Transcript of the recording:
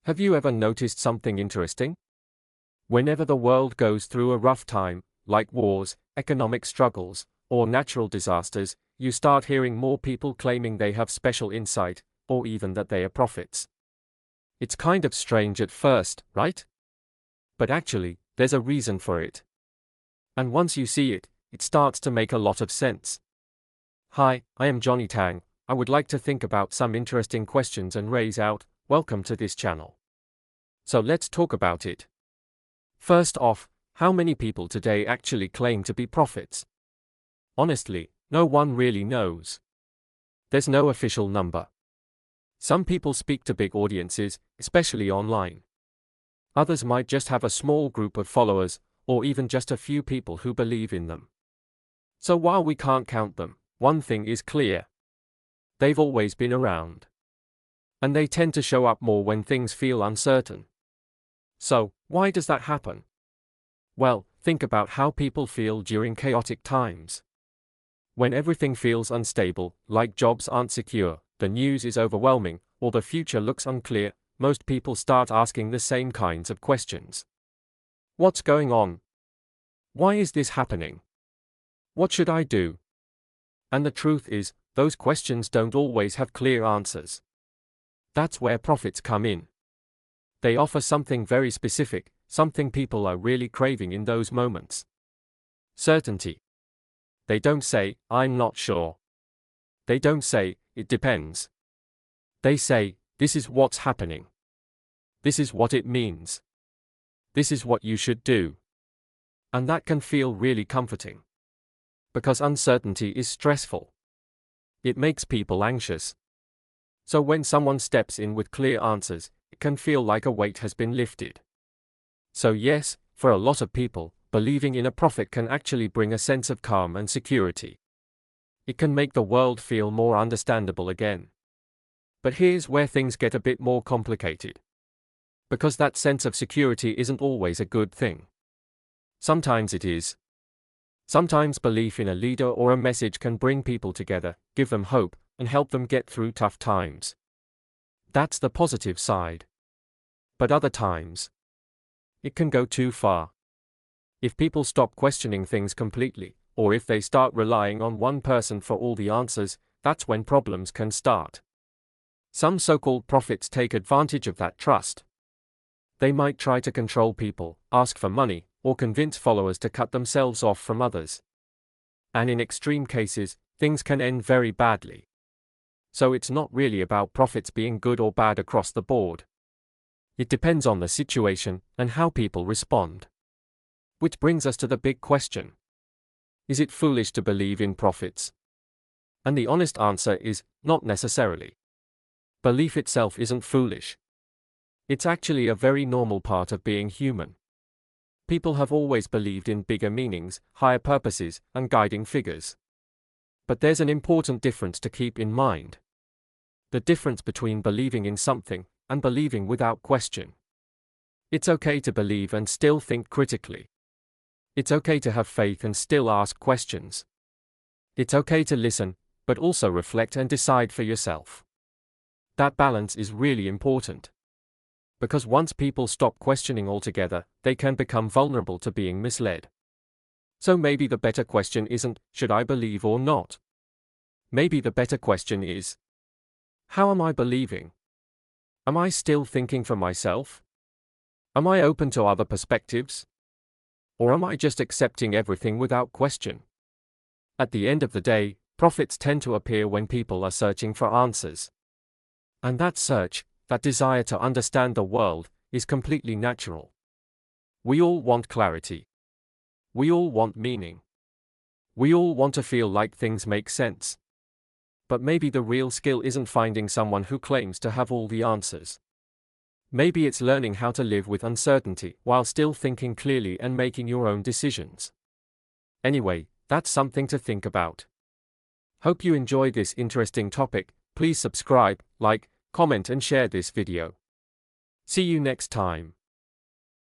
Have you ever noticed something interesting? Whenever the world goes through a rough time, like wars, economic struggles, or natural disasters, you start hearing more people claiming they have special insight, or even that they are prophets. It's kind of strange at first, right? But actually, there's a reason for it. And once you see it, it starts to make a lot of sense. Hi, I am Johnny Tang. I would like to think about some interesting questions and raise out. Welcome to this channel. So let's talk about it. First off, how many people today actually claim to be prophets? Honestly, no one really knows. There's no official number. Some people speak to big audiences, especially online. Others might just have a small group of followers, or even just a few people who believe in them. So while we can't count them, one thing is clear. They've always been around. And they tend to show up more when things feel uncertain. So, why does that happen? Well, think about how people feel during chaotic times. When everything feels unstable, like jobs aren't secure, the news is overwhelming, or the future looks unclear, most people start asking the same kinds of questions. What's going on? Why is this happening? What should I do? And the truth is, those questions don't always have clear answers. That's where prophets come in. They offer something very specific, something people are really craving in those moments. Certainty. They don't say, "I'm not sure." They don't say, "It depends." They say, "This is what's happening. This is what it means. This is what you should do." And that can feel really comforting. Because uncertainty is stressful. It makes people anxious. So when someone steps in with clear answers, it can feel like a weight has been lifted. So yes, for a lot of people, believing in a prophet can actually bring a sense of calm and security. It can make the world feel more understandable again. But here's where things get a bit more complicated. Because that sense of security isn't always a good thing. Sometimes it is. Sometimes belief in a leader or a message can bring people together, give them hope, and help them get through tough times. That's the positive side. But other times, it can go too far. If people stop questioning things completely, or if they start relying on one person for all the answers, that's when problems can start. Some so-called prophets take advantage of that trust. They might try to control people, ask for money, or convince followers to cut themselves off from others. And in extreme cases, things can end very badly. So it's not really about prophets being good or bad across the board. It depends on the situation and how people respond. Which brings us to the big question. Is it foolish to believe in prophets? And the honest answer is, not necessarily. Belief itself isn't foolish. It's actually a very normal part of being human. People have always believed in bigger meanings, higher purposes, and guiding figures. But there's an important difference to keep in mind. The difference between believing in something and believing without question. It's okay to believe and still think critically. It's okay to have faith and still ask questions. It's okay to listen, but also reflect and decide for yourself. That balance is really important. Because once people stop questioning altogether, they can become vulnerable to being misled. So maybe the better question isn't, should I believe or not? Maybe the better question is, how am I believing? Am I still thinking for myself? Am I open to other perspectives? Or am I just accepting everything without question? At the end of the day, prophets tend to appear when people are searching for answers. And that search, that desire to understand the world, is completely natural. We all want clarity. We all want meaning. We all want to feel like things make sense. But maybe the real skill isn't finding someone who claims to have all the answers. Maybe it's learning how to live with uncertainty while still thinking clearly and making your own decisions. Anyway, that's something to think about. Hope you enjoy this interesting topic. Please subscribe, like, comment and share this video. See you next time.